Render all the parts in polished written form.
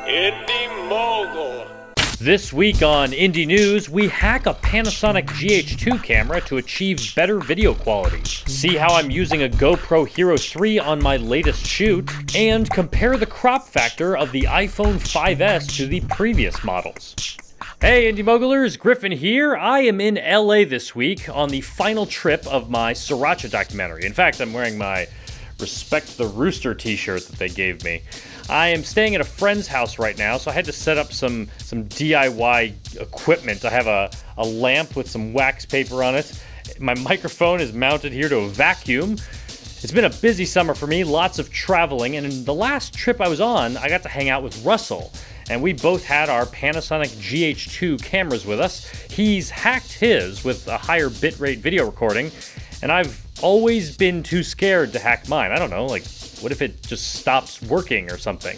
Indy Mogul. This week on Indy News, we hack a Panasonic GH2 camera to achieve better video quality, see how I'm using a GoPro Hero 3 on my latest shoot, and compare the crop factor of the iPhone 5S to the previous models. Hey Indy Mogulers, Griffin here. I am in LA this week on the final trip of my Sriracha documentary. In fact, I'm wearing my Respect the Rooster t-shirt that they gave me. I am staying at a friend's house right now, so I had to set up some DIY equipment. I have a lamp with some wax paper on it. My microphone is mounted here to a vacuum. It's been a busy summer for me, lots of traveling, and in the last trip I was on, I got to hang out with Russell. And we both had our Panasonic GH2 cameras with us. He's hacked his with a higher bitrate video recording, and I've always been too scared to hack mine. I don't know, like, what if it just stops working or something?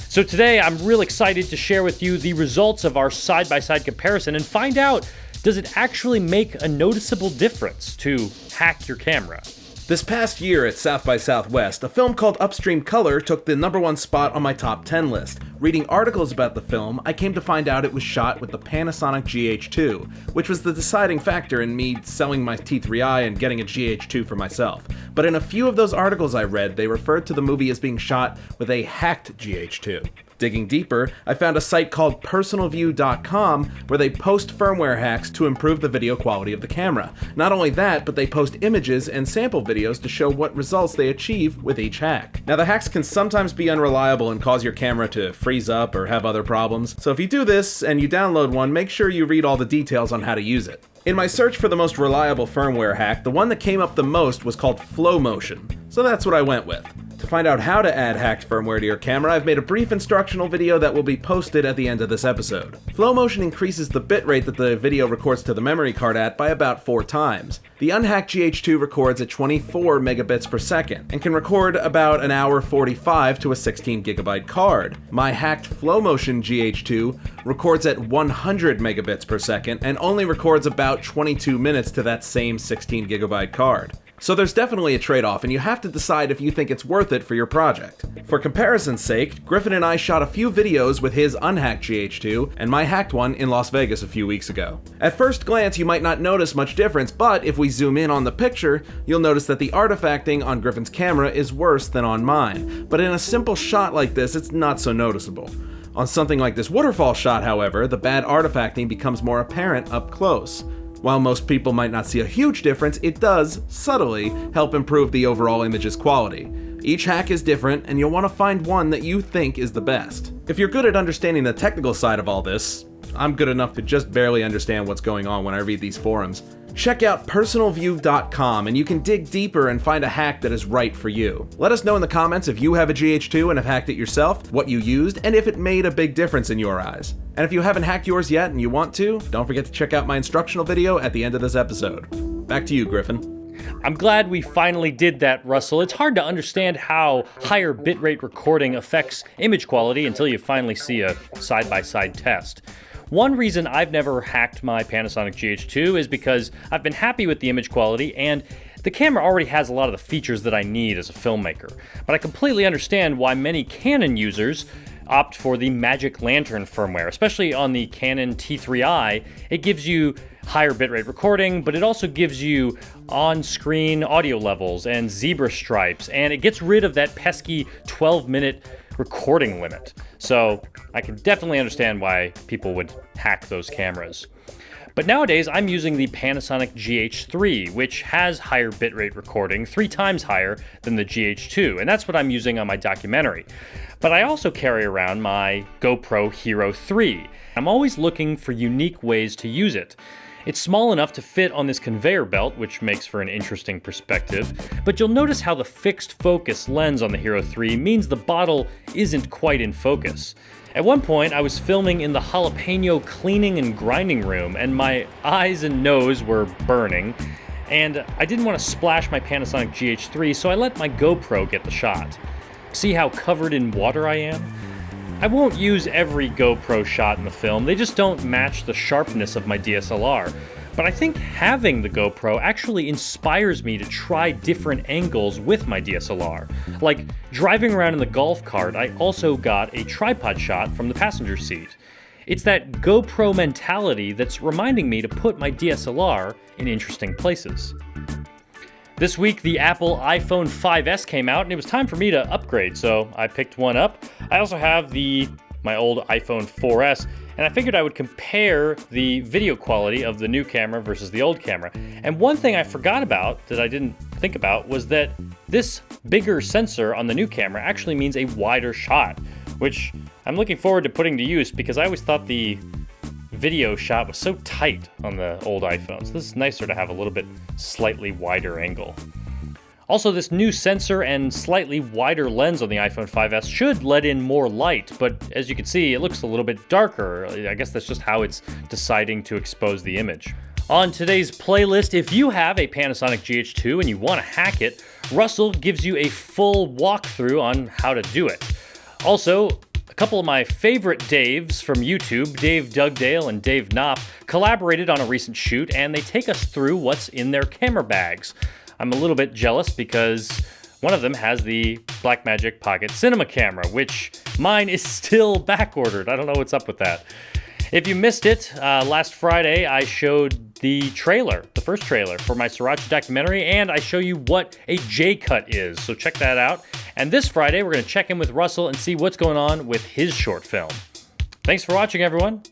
So today I'm real excited to share with you the results of our side-by-side comparison and find out, does it actually make a noticeable difference to hack your camera? This past year at South by Southwest, a film called Upstream Color took the #1 spot on my top 10 list. Reading articles about the film, I came to find out it was shot with the Panasonic GH2, which was the deciding factor in me selling my T3i and getting a GH2 for myself. But in a few of those articles I read, they referred to the movie as being shot with a hacked GH2. Digging deeper, I found a site called personalview.com where they post firmware hacks to improve the video quality of the camera. Not only that, but they post images and sample videos to show what results they achieve with each hack. Now, the hacks can sometimes be unreliable and cause your camera to freeze up or have other problems, so if you do this and you download one, make sure you read all the details on how to use it. In my search for the most reliable firmware hack, the one that came up the most was called Flow Motion, so that's what I went with. To find out how to add hacked firmware to your camera, I've made a brief instructional video that will be posted at the end of this episode. Flow Motion increases the bitrate that the video records to the memory card at by about 4 times. The unhacked GH2 records at 24 megabits per second and can record about an hour 45 to a 16 gigabyte card. My hacked Flow Motion GH2 records at 100 megabits per second and only records about 22 minutes to that same 16 gigabyte card. So there's definitely a trade-off, and you have to decide if you think it's worth it for your project. For comparison's sake, Griffin and I shot a few videos with his unhacked GH2 and my hacked one in Las Vegas a few weeks ago. At first glance, you might not notice much difference, but if we zoom in on the picture, you'll notice that the artifacting on Griffin's camera is worse than on mine. But in a simple shot like this, it's not so noticeable. On something like this waterfall shot, however, the bad artifacting becomes more apparent up close. While most people might not see a huge difference, it does, subtly, help improve the overall image's quality. Each hack is different, and you'll want to find one that you think is the best. If you're good at understanding the technical side of all this, I'm good enough to just barely understand what's going on when I read these forums. Check out personalview.com and you can dig deeper and find a hack that is right for you. Let us know in the comments if you have a GH2 and have hacked it yourself, what you used, and if it made a big difference in your eyes. And if you haven't hacked yours yet and you want to, don't forget to check out my instructional video at the end of this episode. Back to you, Griffin. I'm glad we finally did that, Russell. It's hard to understand how higher bitrate recording affects image quality until you finally see a side-by-side test. One reason I've never hacked my Panasonic GH2 is because I've been happy with the image quality and the camera already has a lot of the features that I need as a filmmaker. But I completely understand why many Canon users opt for the Magic Lantern firmware, especially on the Canon T3i. It gives you higher bitrate recording, but it also gives you on-screen audio levels and zebra stripes, and it gets rid of that pesky 12-minute recording limit. So I can definitely understand why people would hack those cameras. But nowadays I'm using the Panasonic GH3, which has higher bitrate recording, 3 times higher than the GH2, and that's what I'm using on my documentary. But I also carry around my GoPro Hero 3. I'm always looking for unique ways to use it. It's small enough to fit on this conveyor belt, which makes for an interesting perspective, but you'll notice how the fixed focus lens on the Hero 3 means the bottle isn't quite in focus. At one point, I was filming in the jalapeno cleaning and grinding room, and my eyes and nose were burning, and I didn't want to splash my Panasonic GH3, so I let my GoPro get the shot. See how covered in water I am? I won't use every GoPro shot in the film, they just don't match the sharpness of my DSLR. but I think having the GoPro actually inspires me to try different angles with my DSLR. Like driving around in the golf cart, I also got a tripod shot from the passenger seat. It's that GoPro mentality that's reminding me to put my DSLR in interesting places. This week, the Apple iPhone 5S came out, and it was time for me to upgrade, so I picked one up. I also have my old iPhone 4S, and I figured I would compare the video quality of the new camera versus the old camera. And one thing I forgot about that I didn't think about was that this bigger sensor on the new camera actually means a wider shot, which I'm looking forward to putting to use because I always thought the video shot was so tight on the old iPhones. This is nicer to have a little bit slightly wider angle. Also, this new sensor and slightly wider lens on the iPhone 5S should let in more light, but as you can see, it looks a little bit darker. I guess that's just how it's deciding to expose the image. On today's playlist, if you have a Panasonic GH2 and you want to hack it, Russell gives you a full walkthrough on how to do it. Also, a couple of my favorite Daves from YouTube, Dave Dugdale and Dave Knop, collaborated on a recent shoot, and they take us through what's in their camera bags. I'm a little bit jealous because one of them has the Blackmagic Pocket Cinema camera, which mine is still backordered. I don't know what's up with that. If you missed it, last Friday I showed the first trailer for my Sriracha documentary, and I show you what a J-cut is, so check that out. And this Friday we're going to check in with Russell and see what's going on with his short film. Thanks for watching, everyone.